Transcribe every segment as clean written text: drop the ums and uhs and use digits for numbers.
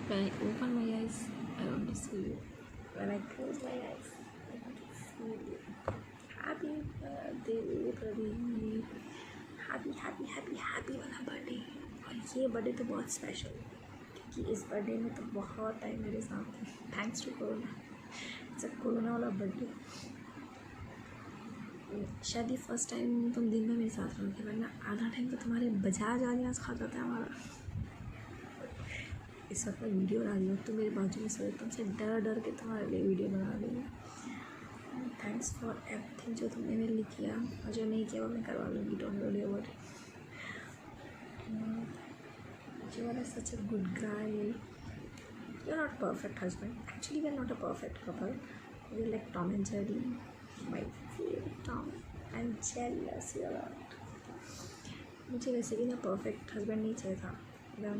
When I open my eyes, I want to see you. When I close my eyes, I want to feel you. Happy birthday Pradeep, happy वाला birthday. और ये birthday तो बहुत special क्योंकि इस birthday में तो बहुत टाइम मेरे साथ है, thanks to corona. It's a corona वाला बर्थडे। शायद ये फर्स्ट टाइम तुम दिन में मेरे साथ रहोगे, वरना आधा टाइम तो तुम्हारे बजाज आवाज़ खा जाता है हमारा। इस वक्त मैं वीडियो बना रही हूँ, तुम मेरे बाजू में सोए, तुमसे डर के तुम्हारे लिए वीडियो बना रही हूँ। थैंक्स फॉर एवरीथिंग जो तुमने मेरे लिए किया, और जो नहीं किया वो मैं करवा लूँगी। Don't worry about it. You are such a good guy. You're not a perfect husband. Actually, we're not a perfect couple. We're like Tom and Jerry. My favorite Tom. I'm jealous a lot. मुझे वैसे भी ना perfect husband नहीं चाहिए था, एकदम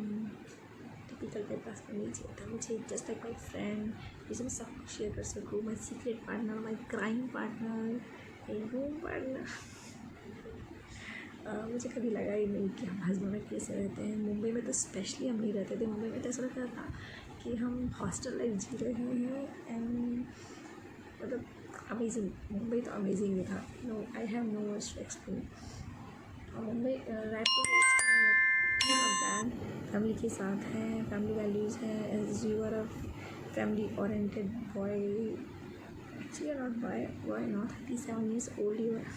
typical type husband नहीं चाहिए था। मुझे जस्ट लाइक माई फ्रेंड, जिसे मैं सब कुछ शेयर कर सकूँ। My secret partner, my crime partner, my room partner. मुझे कभी लगा ही नहीं कि हम हस्बैंड में कैसे रहते हैं। मुंबई में तो स्पेशली हम नहीं रहते थे। मुंबई में तो ऐसा लगता था कि हम हॉस्टल लाइफ जी रहे हैं। एंड मतलब अमेजिंग, मुंबई तो अमेजिंग ही था। No, I have no words to explain. Mumbai Raipur बैड, फैमिली के साथ हैं, फैमिली वैल्यूज़ हैं। As you are a family oriented boy, actually are not boy not 37 years old, you are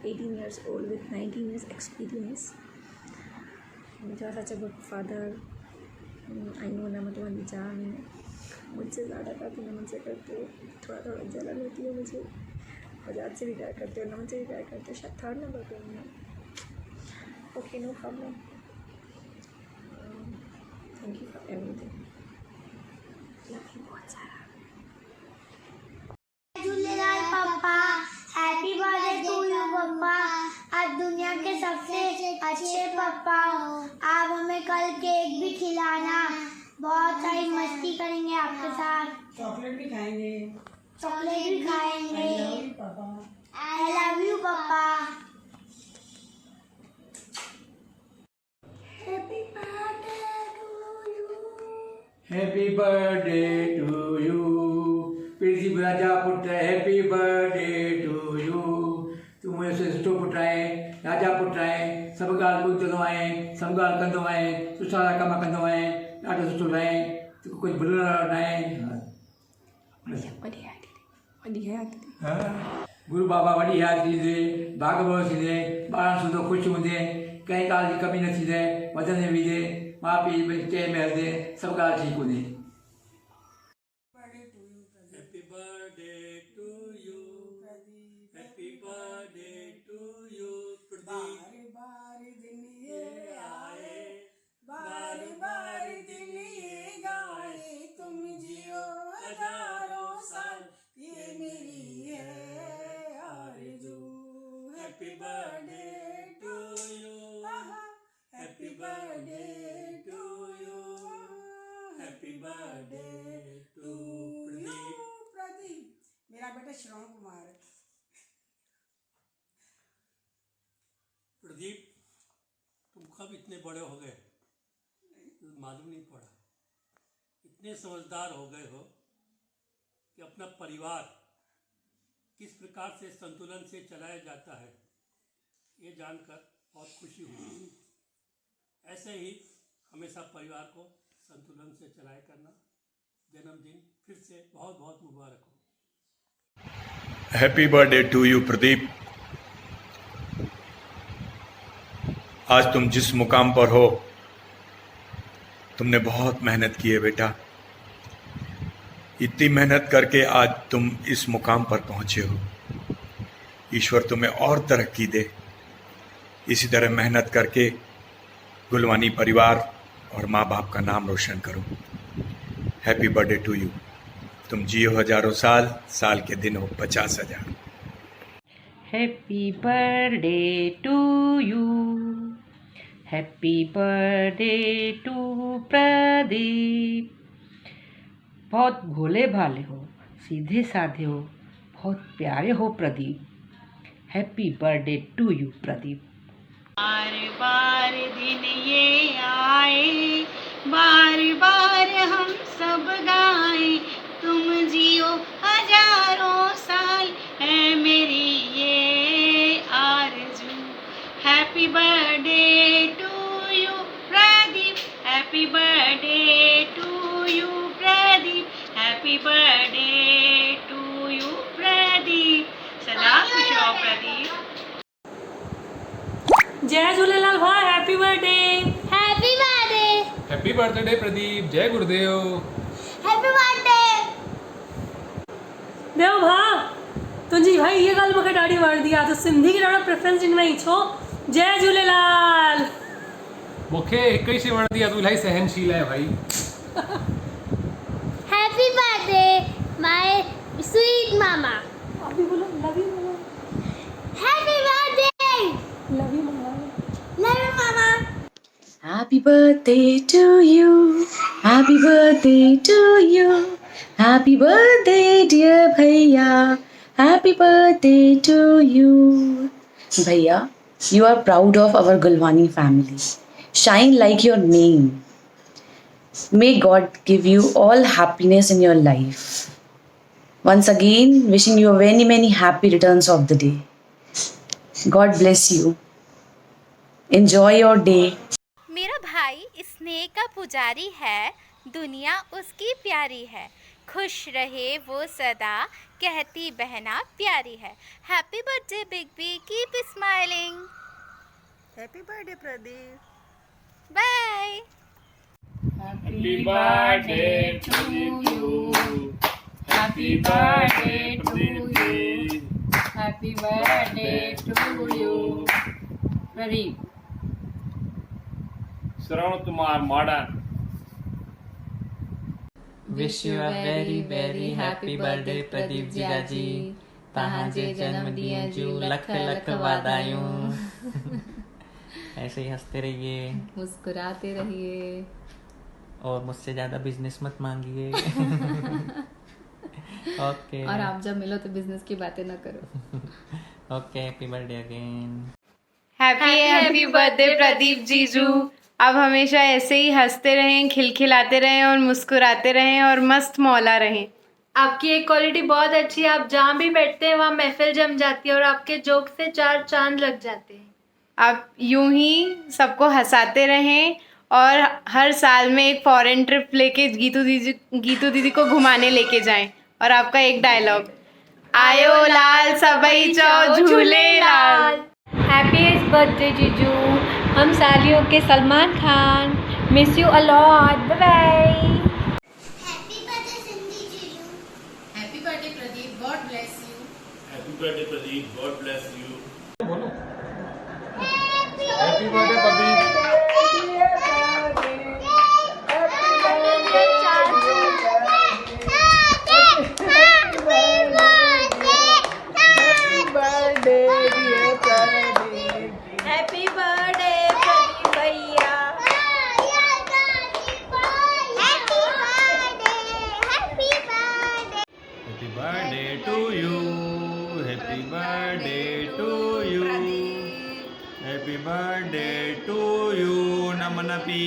18 years old with 19 years experience. You are such a good father. I know ना, मैं तुम्हारी जान है, मुझसे ज़्यादा करती ना, मुझसे करते हो। थोड़ा जलन होती है मुझे, बजाज से भी प्यार करते हो ना, मुझसे भी प्यार करते हो। शायद थर्ड नंबर पे हूँ। Okay, no problem. Thank you for everything. Love you बहुत सारा। झूलेलाल पापा, हैप्पी बर्थडे टू यू पापा। आप दुनिया के सबसे अच्छे पापा हो। आप हमें कल केक भी खिलाना, बहुत सारी मस्ती करेंगे आपके साथ। चॉकलेट भी खाएंगे। चॉकलेट भी खाएंगे। I love you papa. Happy birthday to you. Happy birthday to you. Prithvi राजा पुत्र, हैप्पी बर्थडे टू यू। तुम ऐसे सुठो पुट आहे, राजा पुट आहे, सभु ॻाल्हि ॿुधंदो आहे, सभु ॻाल्हि कंदो आहे, सुठा कम कंदो आहे, ॾाढो सुठो रहे, तोखे कुझु भुलण वारो न आहे। गुरु बाबा वॾी हयाती ॾींदे, भाग थींदे, ॿारनि सुठो ख़ुशि हूंदे, कंहिं ॻाल्हि जी कमी न थींदे, वधंदे वींदे, माउ पीउ चए में हलंदे, सभु ॻाल्हि ठीकु हूंदी। Happy birthday to you, happy birthday to you, बारी बारी दिन ये आए, बारी बारी दिन ये गाए, तुम जियो हजारों साल, ये मेरी है आरज़ू। Happy birthday to you, happy birthday to you, happy birthday to Pradeep. मेरा बेटा श्रवण कुमार है। प्रदीप, तुम कब इतने बड़े हो गए मालूम नहीं पड़ा। इतने समझदार हो गए हो कि अपना परिवार किस प्रकार से संतुलन से चलाया जाता है, ये जानकर बहुत खुशी हुई। ऐसे ही हमेशा परिवार को संतुलन से चलाया करना। जन्मदिन फिर से बहुत बहुत मुबारक हो। Happy birthday to you Pradeep. आज तुम जिस मुकाम पर हो, तुमने बहुत मेहनत की है बेटा। इतनी मेहनत करके आज तुम इस मुकाम पर पहुंचे हो। ईश्वर तुम्हें और तरक्की दे। इसी तरह मेहनत करके गुलवानी परिवार और माँ बाप का नाम रोशन करो। Happy birthday to you. तुम जियो हजारों साल, साल के दिन हो 50,000। Happy birthday to you, happy birthday to Pradeep. बहुत भोले भाले हो, सीधे साधे हो, बहुत प्यारे हो Pradeep. Happy birthday to you Pradeep. बार बार दिन ये आए, बार Happy birthday to you, Pradeep. Happy birthday to you, Pradeep. Happy birthday to you, Pradeep. सदा खुश रहो प्रदीप. जय झूलेलाल भाई, happy birthday. Happy birthday. Happy birthday Pradeep. जय गुरुदेव. Happy birthday. देव भाउ तुंहिंजी भाई ये ॻाल्हि मूंखे ॾाढी वणंदी आहे, तो सिंधी खे ॾाढो प्रेफरेंस ॾींदो आहीं छो? जय झूलेलाल. मूंखे हिकु ई शइ वणंदी आहे, तूं इलाही सहनशील आहे भाई. हैप्पी बर्थडे माय स्वीट मामा. आप भी बोलो love you mama. Happy birthday. Love you mama. Love you mama. Happy birthday to you. Happy birthday to you. Happy birthday dear Bhaiya. Happy birthday to you. Bhaiya, you are proud of our Gulwani family. Shine like your name. May God give you all happiness in your life. Once again, wishing you many happy returns of the day. God bless you. Enjoy your day. मेरा भाई स्नेह का पुजारी है, दुनिया उसकी प्यारी है, खुश रहे वो सदा, कहती बहना प्यारी है. Happy birthday big B, keep smiling. Happy birthday Pradeep. Bye. Happy birthday to you. Happy birthday to you. Happy birthday to you, Pradeep. Shravan Kumar Modern. Wish you a very happy birthday Pradeep जीजा जी. तहांजे जन्मदिन जूं लख लख वाधायूं. ऐसे ही हंसते रहिए, मुस्कुराते रहिए और मुझसे ज्यादा बिजनेस मत मांगिए. ओके. और आप जब मिलो तो बिजनेस की बातें ना करो. Okay. Happy birthday again. Happy birthday Pradeep जीजू. अब हमेशा ऐसे ही हंसते रहें, खिलखिलाते रहें और मुस्कुराते रहें और मस्त मौला रहें. आपकी एक क्वालिटी बहुत अच्छी है, आप जहाँ भी बैठते हैं वहाँ महफिल जम जाती है और आपके जोक से 4 चांद लग जाते हैं. आप यूं ही सबको हंसाते रहें और हर साल में एक फॉरेन ट्रिप लेके गीतू दीदी को घुमाने लेके जाएं. और आपका एक डायलॉग, आयो लाल सबई चौ झूले लाल. हैप्पी बर्थडे जीजू. हम सालियों के Salman Khan. Miss you a lot. Bye. Happy birthday Sindhi जीजू. Happy birthday Pradeep, God bless you. Happy birthday Pradeep, God bless you. Happy birthday Pradeep. Happy birthday Pradeep भैया. Happy birthday to you. Happy birthday to you. Happy birthday to you. Namanapi.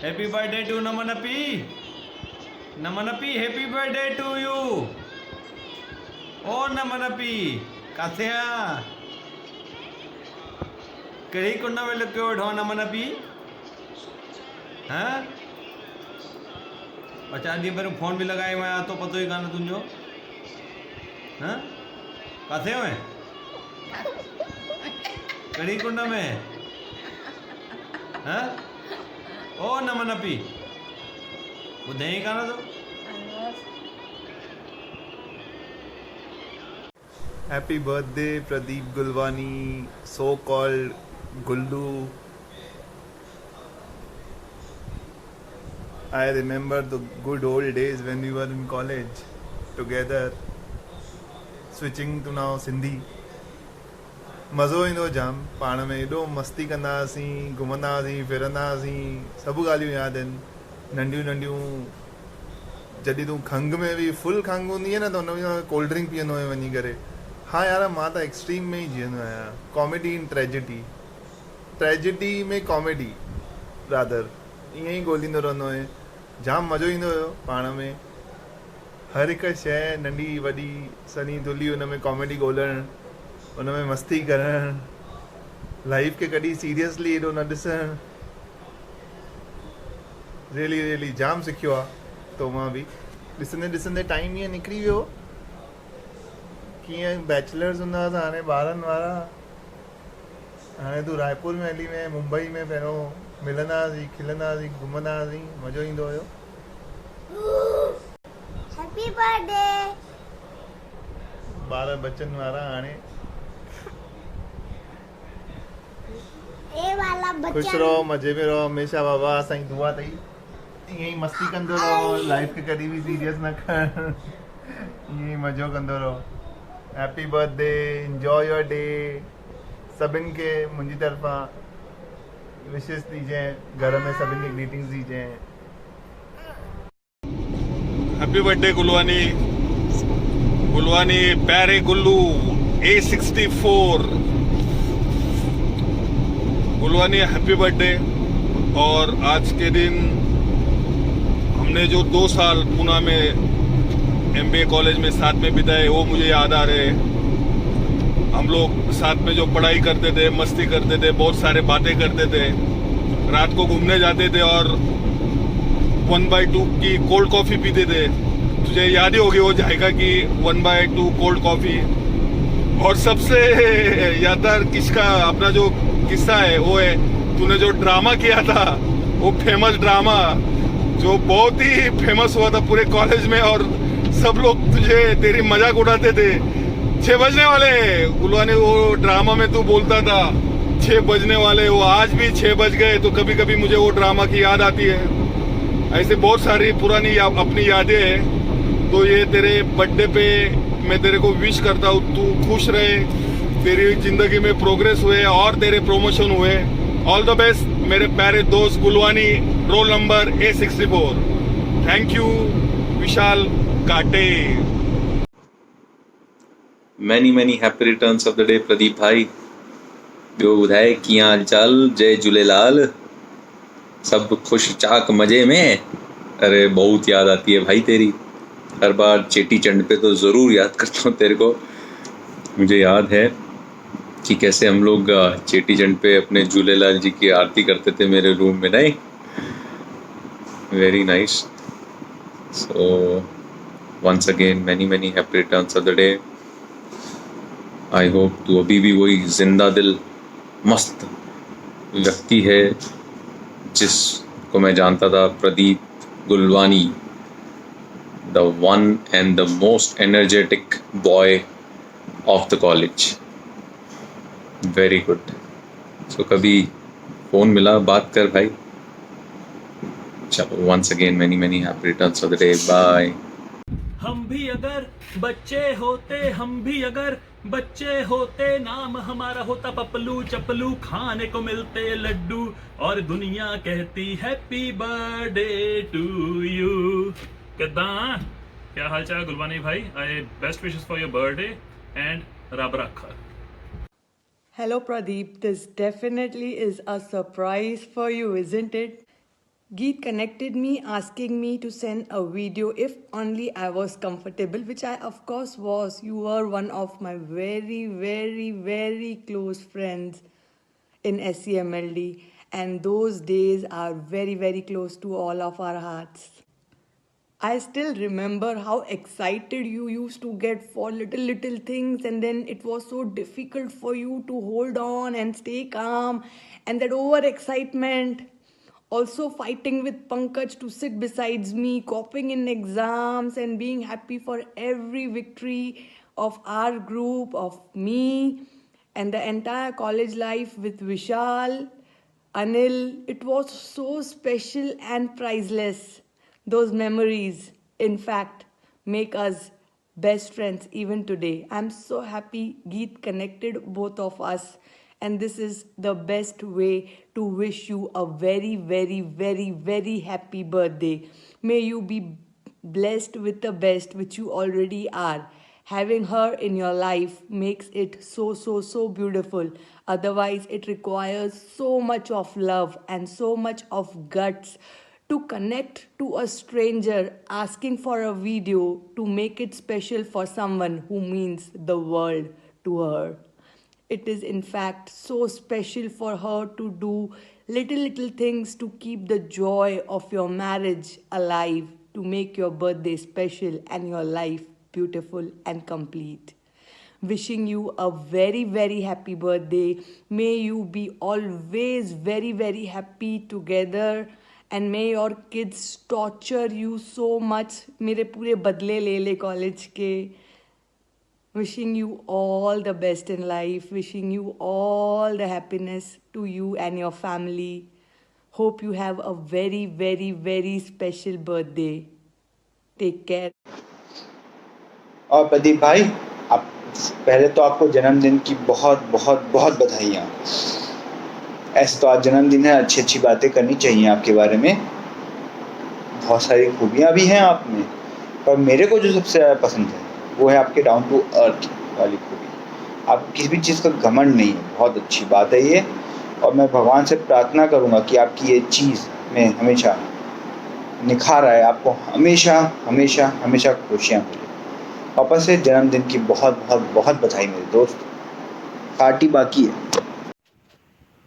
Happy birthday to Namanapi. Namanapi, happy birthday to you. Oh Namanapi, काथे आ? कहीं कुन्ना में लग के उठो Namanapi? हाँ? और 4 दिन पर फोन भी लगाए मैं तो पता ही गाना तुम जो. हाँ? काथे में? कहीं कुन्ना में? हाँ? ओ Namanapi. वो दही गाना तो. Happy birthday Pradeep Gulwani, so called Gullu. I remember the good old days when we were in college together, switching to now Sindhi. मज़ो ईंदो जाम. पाण में एॾो मस्ती कंदा हुआसीं, घुमंदा हुआसीं, फिरंदा हुआसीं. सभु ॻाल्हियूं यादि आहिनि. नंढियूं नंढियूं जॾहिं तूं खंघि में बि फुल खंघि हूंदी आहे न त हुन में कोल्ड ड्रिंक पीअंदो हुयो वञी करे. हाँ यार, मां त एक्सट्रीम में ई जीअंदो आहियां. कॉमेडी इन ट्रेजिडी में कॉमेडी रादर ईअं ई ॻोल्हींदो रहंदो आहियां. जाम मज़ो ईंदो हुयो पाण में. हर हिकु शइ नंढी वॾी सनी थुली हुन में कॉमेडी ॻोल्हणु उन में मस्ती करण, लाइफ के कॾहिं सीरियसली एॾो न ॾिसण, रियली जाम सिखियो आहे। तो मां बि ॾिसंदे टाइम ईअं निकिरी वियो, कीअं बैचलर्स हूंदा हुआ हाणे ॿारनि वारा, हाणे तूं रायपुर में हली में मुंबई में पहिरियों मिलंदा हुआसीं, खिलंदा हुआसीं, घुमंदा हुआसीं, मज़ो ईंदो हुयो। Happy birthday. ॿार बचनि वारा हाणे ए वाला बच्चा खुश रहो, मज़े में रहो हमेशा। बाबा असांजी दुआ अथई ईअं ई मस्ती कंदो रहो, लाइफ खे कॾहिं बि सीरियस न खण, ईअं ई मज़ो कंदो रहो। Happy birthday, enjoy your day. सभिनि खे मुंहिंजी तरफ़ां विशेस ॾिजांइ, घर में सभिनि खे greetings ॾिजांइ। Happy birthday Gulwani, Gulwani प्यारे गुल्लू A64, गुलवानी हैप्पी बर्थडे। और आज के दिन हमने जो 2 साल पूना में MBA कॉलेज में साथ में बिताए वो मुझे याद आ रहे हैं। हम लोग साथ में जो पढ़ाई करते थे, मस्ती करते थे, बहुत सारे बातें करते थे, रात को घूमने जाते थे और 1/2 की कोल्ड कॉफ़ी पीते थे। तुझे याद ही होगी वो जाएगा कि 1/2 कोल्ड कॉफ़ी। और सबसे यादगार किसका अपना जो किस्सा है वो है तूने जो ड्रामा किया था, वो फेमस ड्रामा जो बहुत ही फेमस हुआ था पूरे कॉलेज में, और सब लोग तुझे तेरी मजाक उड़ाते थे। 6 बजने वाले गुलवानी, वो ड्रामा में तू बोलता था 6 बजने वाले, वो आज भी 6 बज गए तो कभी कभी मुझे वो ड्रामा की याद आती है। ऐसे बहुत सारी पुरानी अपनी यादें हैं। तो ये तेरे बर्थडे पे मैं तेरे को विश करता हूँ, तू खुश रहे, तेरी जिंदगी में प्रोग्रेस हुए और तेरे प्रमोशन हुए। ऑल द बेस्ट मेरे प्यारे दोस्त Gulwani, roll number A64। Thank you Vishal Kate. Many happy returns of the day Pradeep भाई। ॿियो ॿुधाए कीअं हाल चाल? जय झूलेलाल। सब खुश चाक मजे में? अरे बहुत याद आती है भाई तेरी, हर बार चेटी चंड पे तो ज़रूर याद करता हूँ तेरे को। मुझे याद है कि कैसे हम लोग चेटी चंड पे अपने झूलेलाल जी की आरती करते थे मेरे रूम में, नहीं? Very nice. So once again many happy returns of the day. I hope तू अभी भी वही जिंदा दिल मस्त व्यक्ति है जिसको मैं जानता था, Pradeep Gulwani, the one and the most energetic boy of the college. Very good. So कभी फ़ोन मिला बात कर भाई। चलो once again many happy returns of the day. Bye. हम भी अगर बच्चे होते, हम भी अगर बच्चे होते, नाम हमारा होता पपलू चपलू, खाने को मिलते लड्डू और दुनिया कहती हैप्पी बर्थडे टू यू। किदां क्या हाल चाल गुलवानी भाई? I best wishes for your birthday and रब रखा। Hello Pradeep, this definitely is a surprise for you, isn't it? Geet connected me asking me to send a video if only I was comfortable, which I of course was. You were one of my very close friends in SCMLD, and those days are very close to all of our hearts. I still remember how excited you used to get for little things, and then it was so difficult for you to hold on and stay calm, and that overexcitement. Also fighting with Pankaj to sit besides me, copying in exams and being happy for every victory of our group, of me, and the entire college life with Vishal, Anil. It was so special and priceless. Those memories, in fact, make us best friends even today. I'm so happy Geet connected both of us, and this is the best way to wish you a very happy birthday. May you be blessed with the best, which you already are. Having her in your life makes it so beautiful. Otherwise, it requires so much of love and so much of guts to connect to a stranger asking for a video to make it special for someone who means the world to her. It is in fact so special for her to do little things to keep the joy of your marriage alive, to make your birthday special and your life beautiful and complete. Wishing you a very happy birthday. May you be always very happy together, and may your kids torture you so much. मेरे पूरे बदले ले ले college के. Wishing you all the best in life. Wishing you all the happiness to you and your family. Hope you have a very special birthday. Take care. और प्रदीप भाई, आप पहले तो आपको जन्मदिन की बहुत बधाइयाँ. ऐसे तो आज जन्मदिन है, अच्छी बातें करनी चाहिए आपके बारे में. बहुत सारी खूबियाँ भी हैं आप में, पर मेरे को जो सबसे ज़्यादा पसंद है वो है आपके डाउन टू अर्थ वाली खूबी. आपको किसी भी चीज़ का घमंड नहीं है, बहुत अच्छी बात है ये. और मैं भगवान से प्रार्थना करूँगा कि आपकी ये चीज़ में हमेशा निखार आए, आपको हमेशा खुशियाँ मिले. वापस से जन्मदिन की बहुत बधाई मेरे दोस्त. पार्टी बाकी है.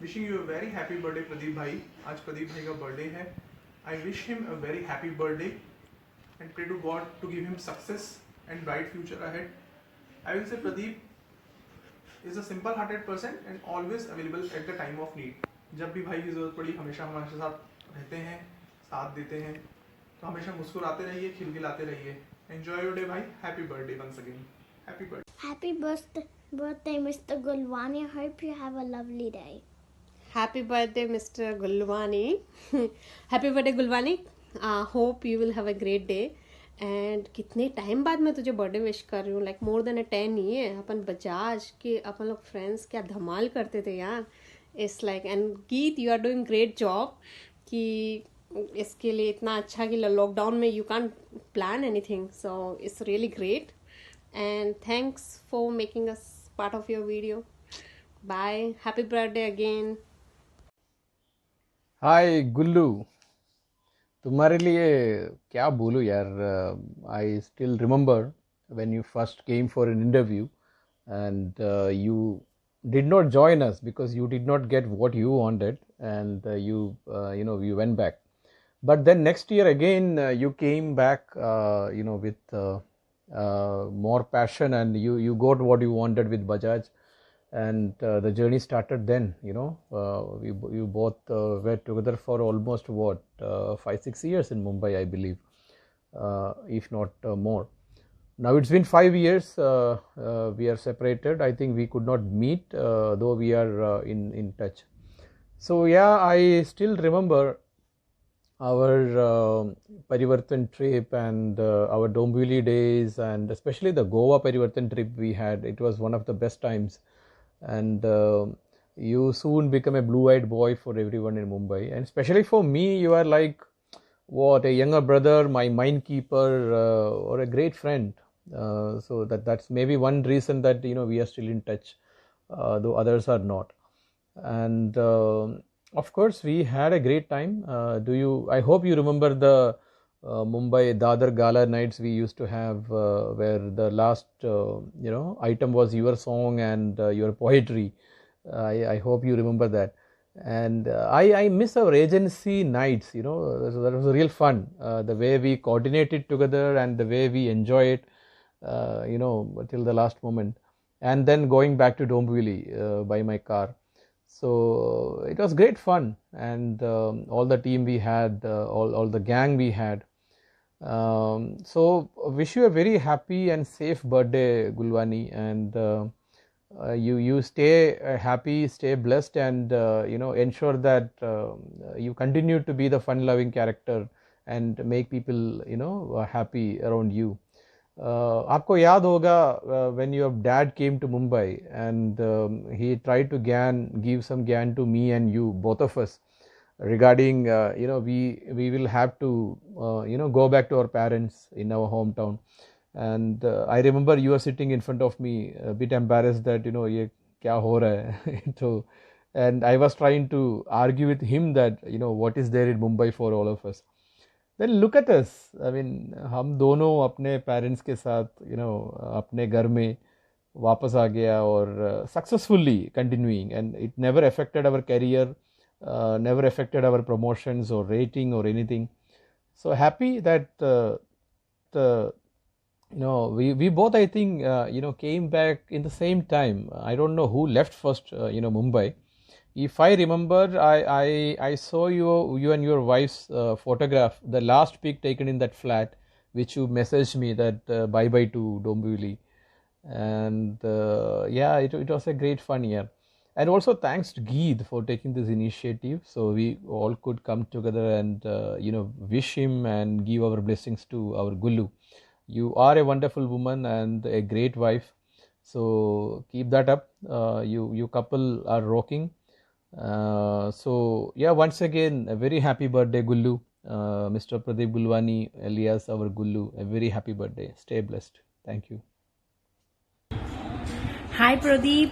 Wishing you a very happy birthday Pradeep भाई. आज प्रदीप भाई का बर्थडे है. I wish him a very happy birthday and pray to god to give him success and bright future ahead. I will say Pradeep is a simple hearted person and always available at the time of need. जब भी भाई की ज़रूरत पड़ी हमेशा हमारे साथ रहते हैं, साथ देते हैं. तो हमेशा मुस्कुराते रहिए, खिलखिलाते रहिए. Enjoy your day भाई. Happy birthday once again. Happy birthday. Happy birthday, Mr. Gulwani. I hope you have a lovely day. Happy birthday, Mr. Gulwani. Happy birthday, Gulwani. Hope you will have a great day. And कितने time बाद मैं तुझे birthday wish कर रही हूँ, like more than 10 year. अपन बजाज के अपन लोग फ्रेंड्स क्या धमाल करते थे यार. It's like, and Geet you are doing great job कि इसके लिए इतना अच्छा कि लॉकडाउन में you can plan anything. So it's really great and thanks for making us part of your video. Bye. Happy birthday again. हाय गुल्लू, तुम्हारे लिए क्या बोलूँ यार. I still remember when you first came for an interview and you did not join us because you did not get what you wanted, and you went back. But then next year again you came back with more passion, and you got what you wanted with Bajaj, and the journey started then. You both were together for almost 5-6 years in Mumbai, I believe, if not more. Now it's been 5 years. We are separated. I think we could not meet, though we are in touch. So yeah, I still remember our Parivartan trip and our Dombivli days, and especially the Goa Parivartan trip we had. It was one of the best times. And you soon become a blue-eyed boy for everyone in Mumbai, and especially for me, you are like a younger brother, my mind keeper, or a great friend. So that's maybe one reason that we are still in touch, though others are not. And of course, we had a great time. I hope you remember the Mumbai Dadar Gala nights we used to have, where the last item was your song and your poetry. I hope you remember that. And I miss our agency nights. So that was real fun. The way we coordinated together and the way we enjoy it, till the last moment. And then going back to Dombivli by my car. So it was great fun, and all the team we had, all the gang we had. So wish you a very happy and safe birthday, Gulwani, and you stay happy, stay blessed, and ensure that you continue to be the fun-loving character and make people happy around you. आपको याद होगा when your dad came to Mumbai, and he tried to give some gyan to me and you, both of us, regarding we will have to go back to our parents in our hometown. And I remember you were sitting in front of me a bit embarrassed that ye kya ho raha hai. So, and I was trying to argue with him that what is there in Mumbai for all of us. Then look at us. I mean, हम दोनों अपने parents के साथ अपने घर में वापस आ गया और successfully continuing, and it never affected our career, never affected our promotions or rating or anything. So happy that we both, I think, came back in the same time. I don't know who left first, Mumbai. If I remember, I saw you and your wife's photograph, the last pic taken in that flat, which you messaged me that bye bye to Dombivli, and yeah, it was a great fun year. And also thanks to Geet for taking this initiative, so we all could come together and wish him and give our blessings to our Gullu. You are a wonderful woman and a great wife, so keep that up. You couple are rocking. So yeah, once again, a very happy birthday, Gullu. Mr. Pradeep Gulwani, alias our Gullu, a very happy birthday. Stay blessed. Thank you. Hi Pradeep.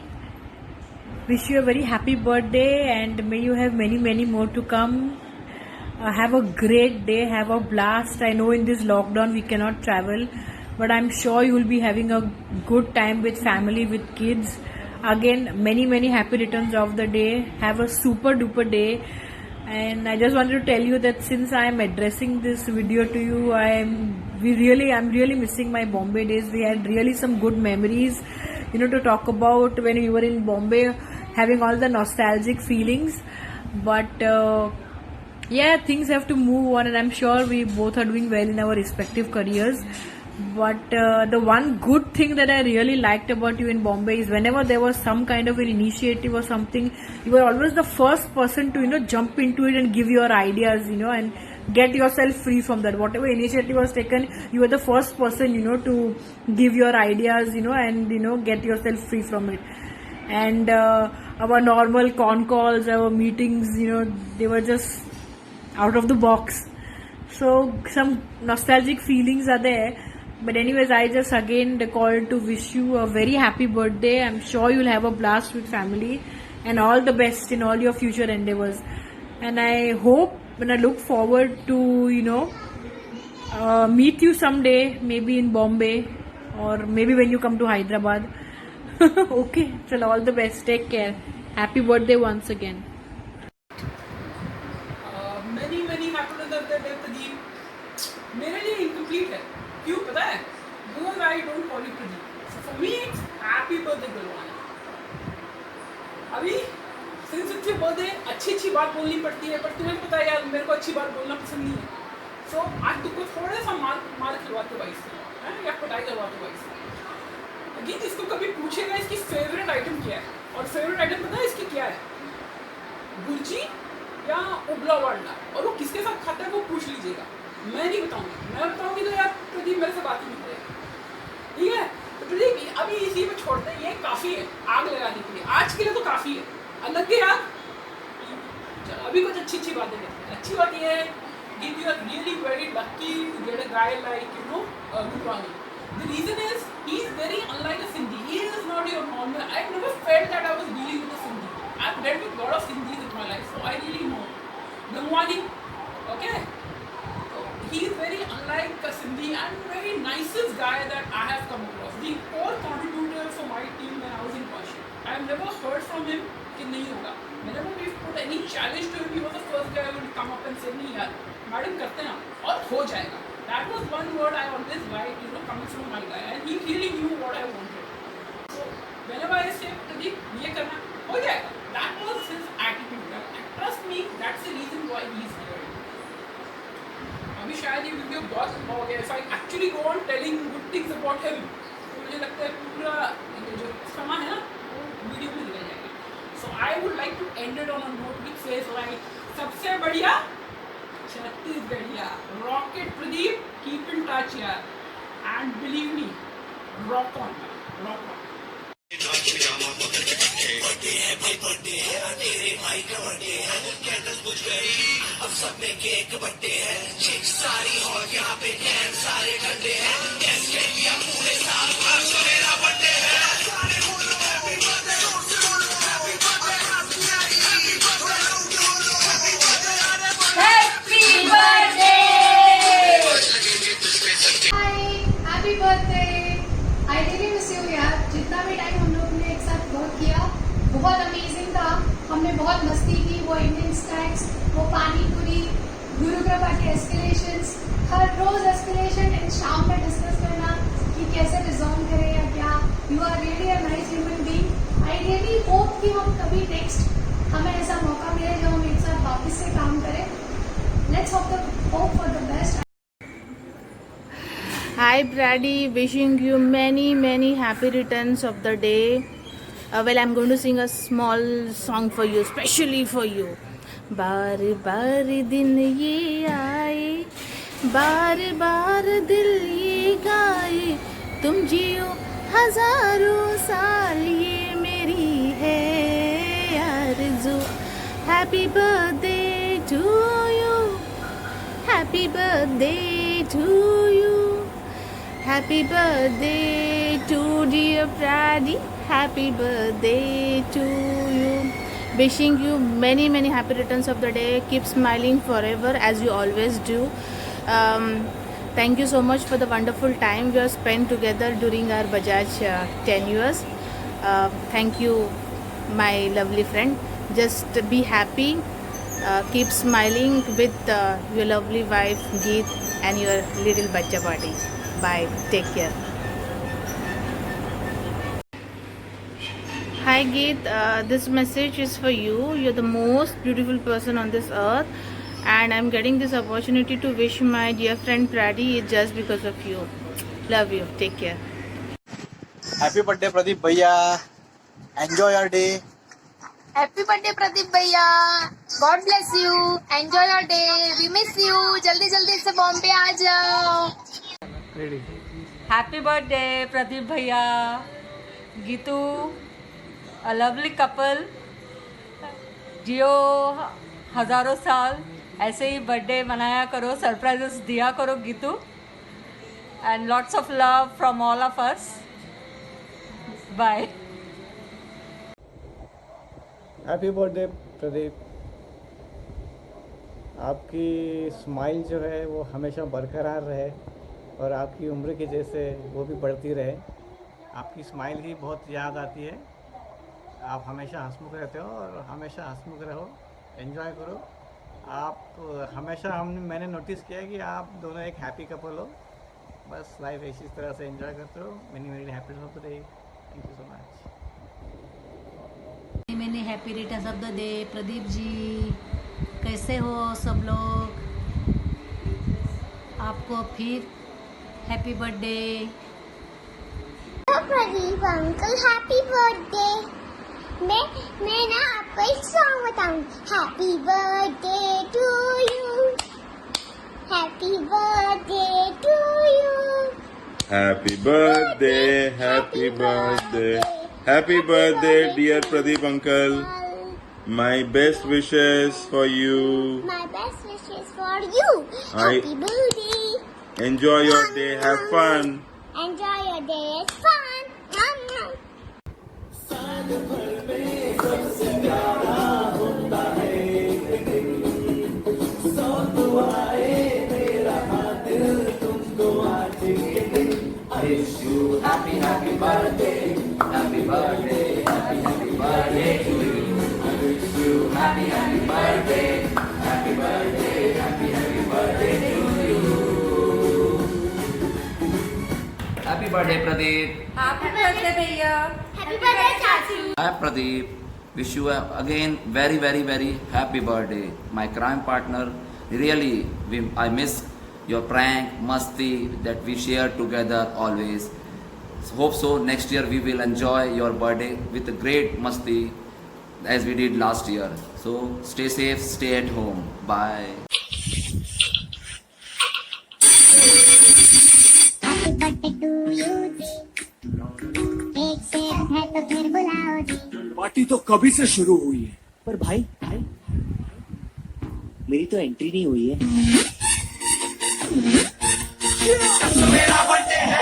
Wish you a very happy birthday and may you have many, many more to come. Have a great day, have a blast. I know in this lockdown we cannot travel, but I'm sure you will be having a good time with family, with kids. Again, many, many happy returns of the day. Have a super duper day. And I just wanted to tell you that since I am addressing this video to you, I'm really missing my Bombay days. We had really some good memories, to talk about when we were in Bombay, having all the nostalgic feelings. But yeah, things have to move on, and I'm sure we both are doing well in our respective careers. But the one good thing that I really liked about you in Bombay is whenever there was some kind of an initiative or something, you were always the first person to jump into it and give your ideas, and get yourself free from that. Whatever initiative was taken, you were the first person, to give your ideas, and get yourself free from it. And our normal con calls, our meetings, they were just out of the box. So some nostalgic feelings are there. But anyways, I just again called to wish you a very happy birthday. I'm sure you'll have a blast with family and all the best in all your future endeavors. And I hope and I look forward to, meet you someday, maybe in Bombay or maybe when you come to Hyderabad. Okay, so all the best. Take care. Happy birthday once again. Many happy birthday Pradeep. मेरे लिए incomplete है. क्यों पता है? Because I don't call you Pradeep. So for me it's happy birthday Gulwani. अभी since it's your birthday अच्छी बात बोलनी पड़ती है, पर तुम्हें पता है यार मेरे को अच्छी बात बोलना पसंद नहीं है. So आज तुमको थोड़ा सा मार खिलवाते भाई से, हैं या पिटाई करवाते भाई से. गीत इसको कभी पूछेगा इसकी फेवरेट आइटम क्या है, और फेवरेट आइटम पता है इसकी क्या है? गुलची या उबला हुआ अंडा, और वो किसके साथ खाता है वो पूछ लीजिएगा. मैं नहीं बताऊंगी, मैं बताऊंगी तो यार प्रदीप मेरे से बात ही नहीं करेगा. ठीक है, तो प्रदीप अभी इसी पे छोड़ते हैं, ये काफ़ी है आग लगाने के लिए. आज के लिए तो काफ़ी है, अलग के यार. चलो अभी कुछ अच्छी बातें करते हैं. अच्छी बात ये है कि you are really very lucky to get a guy like Gulwani. The reason is he is very unlike a Sindhi. He is not your normal. I've never felt that I was dealing with a Sindhi. I've dealt with a lot of Sindhis in my life, so I really know. Gulwani, okay? He is very unlike a Sindhi and very nicest guy that I have come across. The core contributor for my team when I was in Kashi. I have never heard from him कि नहीं होगा. Whenever we put any challenge to him, he was the first guy who would come up and say नहीं यार, madam करते हैं और हो जाएगा. That was one word I always liked, coming from my guy, and he really knew what I wanted. So whenever I say Pradeep, ये करना हो जाएगा. That was his attitude, and trust me, that's the reason why he is here. अभी शायद ये video बहुत लंबा हो गया. If I actually go on telling good things about him, तो मुझे लगता है पूरा जो समय है ना वो वीडियो में निकल जाएगा. So I would like to end it on a note which says like सबसे बढ़िया छत्तीसगढ़िया rocket Pradeep, keep in touch यार, and believe me, rock on. अब सब में केक बट्टे हैं, चिक सारी हॉट यहाँ पे कैन सारे ठंडे हैं. कैन किया पूरे साल आज मेरा बर्थडे है. सारे बोलो happy birthday, happy birthday, happy birthday, happy birthday. Hi, happy birthday. I really miss you यार. जितना भी एस्केलेशंस, हर रोज एस्केलेशन एंड शाम में डिस्कस करना कि कैसे रिजॉल्व करें या क्या. You are really a nice human being. I really hope कि हम कभी नेक्स्ट हमें ऐसा मौका मिले जब हम एक साथ वापस से काम करें. Let's hope for the best. Hi Brady, wishing you many happy returns of the day. Well, I'm going to sing a small song for you, especially for you. बार बार दिन ये आए, बार बार दिल ये गाए, तुम जियो हजारों साल, ये मेरी है आरज़ू. Happy birthday to you, happy birthday to you, happy birthday to dear Brady, happy birthday to you. Wishing you many happy returns of the day. Keep smiling forever as you always do. Thank you so much for the wonderful time we have spent together during our Bajaj tenures. Thank you, my lovely friend. Just be happy. Keep smiling with your lovely wife Geet and your little bachcha body. Bye. Take care. Hi Geet, this message is for you. You're the most beautiful person on this earth, and I'm getting this opportunity to wish my dear friend Brady just because of you. Love you. Take care. Happy birthday Pradeep Bhaiya. Enjoy your day. Happy birthday Pradeep Bhaiya. God bless you. Enjoy your day. We miss you. जल्दी से बॉम्बे आ जाओ. Happy birthday Pradeep Bhaiya. Gitu, a lovely couple. जियो हजारों साल, ऐसे ही birthday मनाया करो, surprises दिया करो Geetu. And lots of love from all of us. Bye. Happy birthday Pradeep. आपकी स्माइल जो है वो हमेशा बरकरार रहे और आपकी उम्र की जैसे वो भी बढ़ती रहे. आपकी स्माइल ही बहुत याद आती है. आप हमेशा हंसमुख रहते हो और हमेशा हंसमुख रहो. एंजॉय करो. आप हमेशा मैंने नोटिस किया कि आप दोनों एक हैप्पी कपल हो. बस लाइफ इसी तरह से एंजॉय करते हो. Many happiness of the day. Thank you so much. मैंने happy returns of the day. Pradeep ji कैसे हो सब लोग. आपको फिर happy birthday. Pradeep uncle happy birthday. मैं ना आपको एक सॉन्ग बताऊं. Happy birthday to you, happy birthday to you, Happy birthday, happy birthday, happy birthday, dear Pradeep uncle. My best wishes for you. my best wishes for you. Happy birthday. Enjoy your day, have fun. Enjoy your day. It's fun. Happy birthday, happy birthday, happy birthday to you. I wish you happy birthday, happy birthday, happy birthday to you. Happy birthday Pradeep. Happy birthday भैया. Happy birthday चाचू. Hi Pradeep. Wish you again very happy birthday. My crime partner. Really, I miss your prank, masti that we share together always. Hope so next year we will enjoy your birthday with a great masti as we did last year. So stay safe, stay at home. Bye. Happy birthday to you. एक से है तो फिर बुलाओ जी. Party तो कभी से शुरू हुई है, पर भाई मेरी तो एंट्री नहीं हुई है. मेरा बर्थडे है.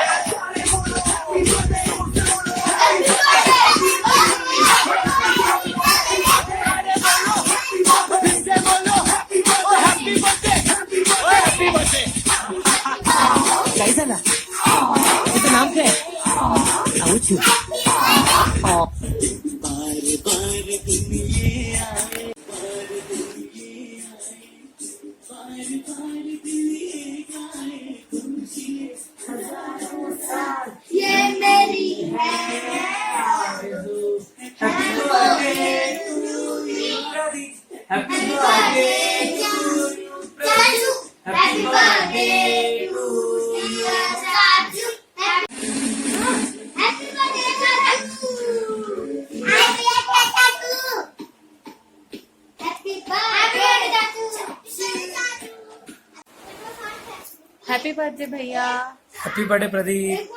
कैसा ना इसका नाम क्या है. बार बार हैप्पी बर्थडे भैया. Happy birthday, Pradeep.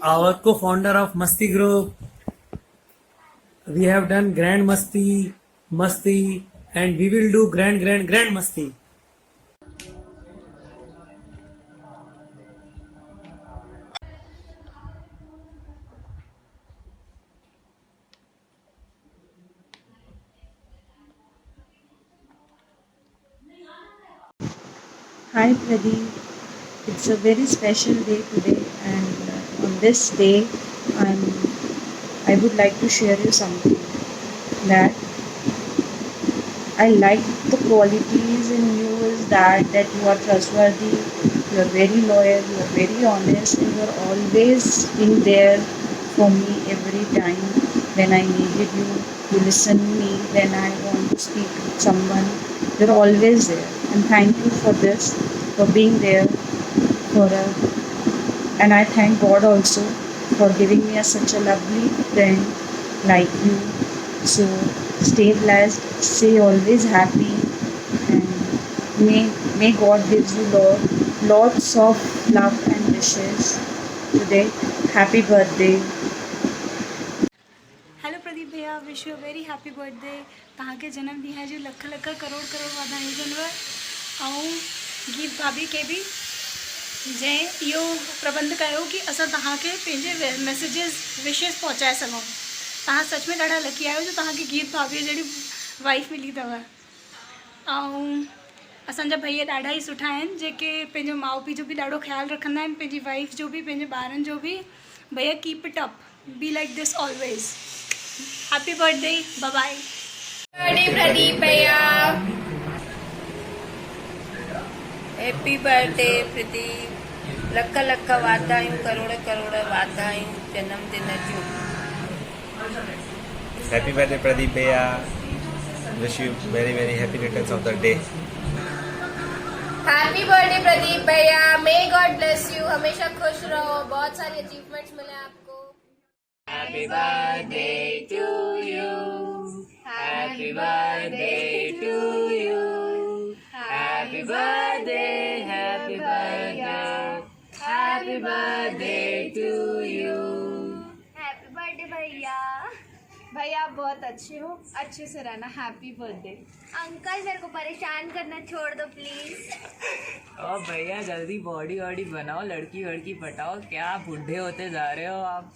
Our co-founder of Masti Group. We have done grand Masti, and we will do grand Masti. Hi Pradeep, it's a very special day today, and on this day, I would like to share you something that I like. The qualities in you is that you are trustworthy, you are very loyal, you are very honest, and you are always been there for me every time when I needed you. You listen to me when I want to speak with someone. You're always there, and thank you for this, for being there for us. And I thank God also for giving me such a lovely friend like you. So stay blessed, stay always happy, and may God gives you lots of love and wishes today. Happy birthday. Hello Pradeep भैया, wish you very happy birthday. तव्हांखे जन्मॾींहं है जो लख लख करोड़ करोड़ वाधायूं हुजनव. ऐं गीत भाभी के बि जंहिं इहो प्रबंध कयो कि असां तव्हांखे पंहिंजे मैसेजेस विशेस पहुचाए सघूं. तव्हां सच में ॾाढा लकी आहियो जो तव्हांखे गीत भाभी जहिड़ी वाइफ मिली अथव. ऐं असांजा भैया ॾाढा ई सुठा आहिनि जेके पंहिंजो माउ पीउ जो बि ॾाढो ख़्यालु रखंदा आहिनि, पंहिंजी वाइफ जो बि, पंहिंजे ॿारनि जो बि. भैया keep it up, be like this always. Happy birthday, bye bye. Pradeep भैया. Happy birthday Pradeep. लख लख वाधायूं, करोड़ करोड़ वाधायूं जन्मदिन जूं. Happy birthday Pradeep Bhaiya. Wish you very happy returns of the day. Happy birthday Pradeep भैया. May God bless you. हमेशा खुश रहो, बहुत सारी अचीवमेंट्स मिले आपको. Happy birthday to you. Happy birthday to you. Happy birthday, happy birthday. Happy birthday to you. Happy birthday भैया. भैया आप बहुत अच्छे हो, अच्छे से रहना. Happy birthday. अंकल मेरे को परेशान करना छोड़ दो प्लीज. ओ भैया जल्दी बॉडी वॉडी बनाओ, लड़की वड़की पटाओ. क्या बूढ़े होते जा रहे हो आप.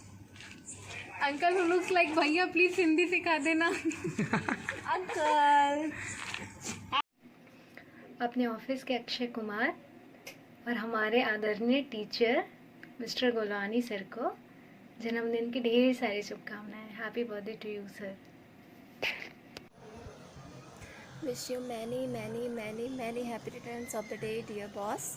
अंकल हु लुक्स लाइक भैया, प्लीज हिंदी सिखा देना. अंकल. अपने ऑफिस के अक्षय कुमार और हमारे आदरणीय टीचर मिस्टर गुलवानी सर को जन्मदिन की ढेर सारी शुभकामनाएं. Happy birthday to you sir. Wish you many happy returns of the day dear boss.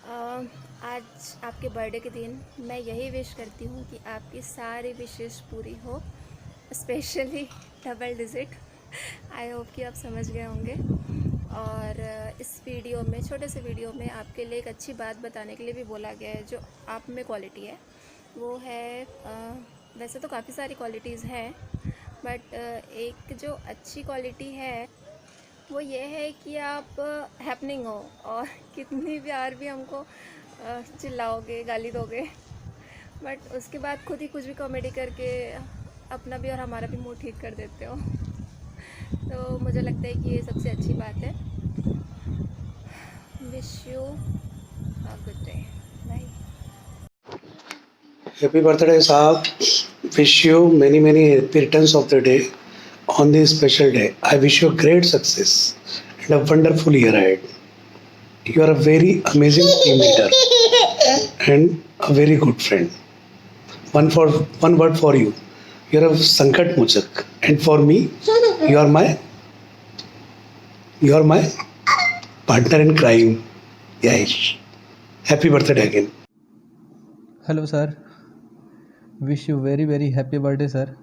आज आपके बर्थडे के दिन मैं यही विश करती हूँ कि आपकी सारी विशेष पूरी हो, specially double digit. I hope कि आप समझ गए होंगे. और इस वीडियो में, छोटे से वीडियो में आपके लिए एक अच्छी बात बताने के लिए भी बोला गया है. जो आप में क्वालिटी है वो है, वैसे तो काफ़ी सारी क्वालिटीज़ हैं, बट एक जो अच्छी क्वालिटी है वो ये है कि आप हैपनिंग हो, और कितनी बार भी हमको चिल्लाओगे, गाली दोगे, बट उसके बाद खुद ही कुछ भी कॉमेडी करके अपना भी और हमारा भी मूड ठीक कर देते हो. तो मुझे लगता है कि ये सबसे अच्छी बात है. Wish you a good day. Bye. Happy birthday साहब. Wish you many happy returns of the day on this special day. I wish you great success and a wonderful year ahead. You are a very amazing team leader and a very good friend. One word for you. You are a Sankat Mochak, and for me, you are my partner in crime. Yash. Happy birthday again. Hello sir, wish you very happy birthday sir.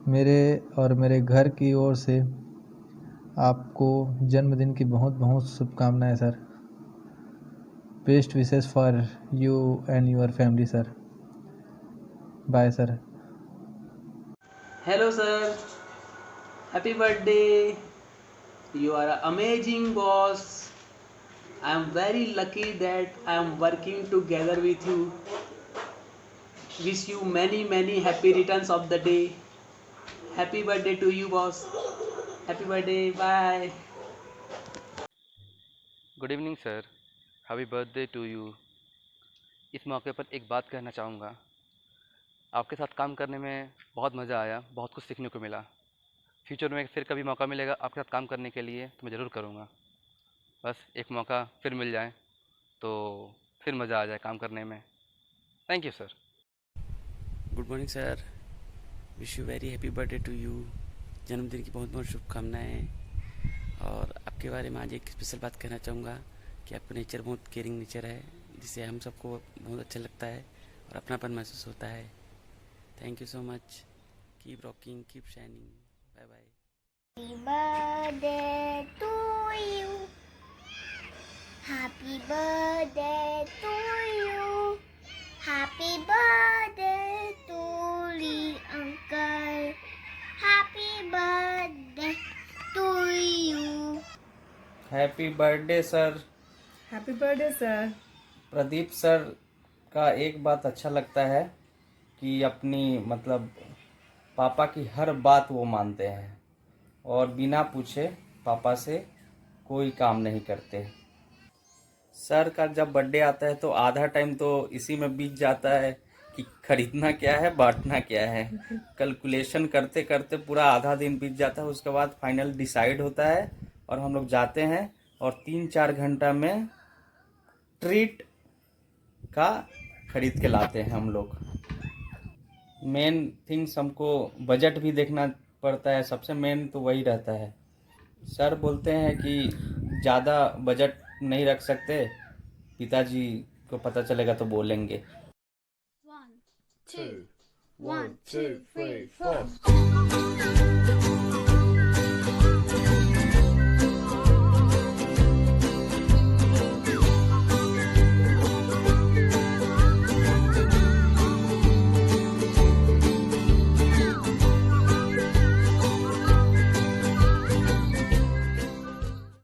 मेरे और मेरे घर की ओर से आपको जन्मदिन की बहुत बहुत शुभकामनाएं sir. Best wishes for you and your family sir. Bye sir. Hello sir, happy birthday. You are an amazing boss. I am very lucky that I am working together with you. Wish you many happy returns of the day. Happy birthday to you boss. Happy birthday, bye. Good evening sir, happy birthday to you. इस मौके पर एक बात कहना चाहूँगा, आपके साथ काम करने में बहुत मज़ा आया, बहुत कुछ सीखने को मिला। फ्यूचर में फिर कभी मौका मिलेगा आपके साथ काम करने के लिए तो मैं ज़रूर करूँगा। बस एक मौका फिर मिल जाए तो फिर मज़ा आ जाए काम करने में। Thank you sir. Good morning sir, wish you very happy birthday to you. जन्मदिन की बहुत बहुत शुभकामनाएँ। और आपके बारे में आज एक स्पेशल बात कहना चाहूँगा कि आपका नेचर बहुत केयरिंग नेचर है, जिससे हम सबको बहुत अच्छा लगता है और अपनापन महसूस होता है। Thank you so much. Keep rocking, keep shining. Bye bye. Happy birthday to you. Happy birthday to you, uncle. Happy birthday to you. Happy birthday sir. Happy birthday sir. Pradeep sir का एक बात अच्छा लगता है कि अपनी मतलब पापा की हर बात वो मानते हैं और बिना पूछे पापा से कोई काम नहीं करते। सर का जब बर्थडे आता है तो आधा टाइम तो इसी में बीत जाता है कि खरीदना क्या है, बांटना क्या है। कैलकुलेशन करते करते पूरा आधा दिन बीत जाता है। उसके बाद फाइनल डिसाइड होता है और हम लोग जाते हैं और 3-4 घंटा में ट्रीट का खरीद के लाते हैं हम लोग। मेन थिंग्स हमको बजट भी देखना पड़ता है, सबसे मेन तो वही रहता है। सर बोलते हैं कि ज़्यादा बजट नहीं रख सकते, पिताजी को पता चलेगा तो बोलेंगे। 1, 2, 3, 4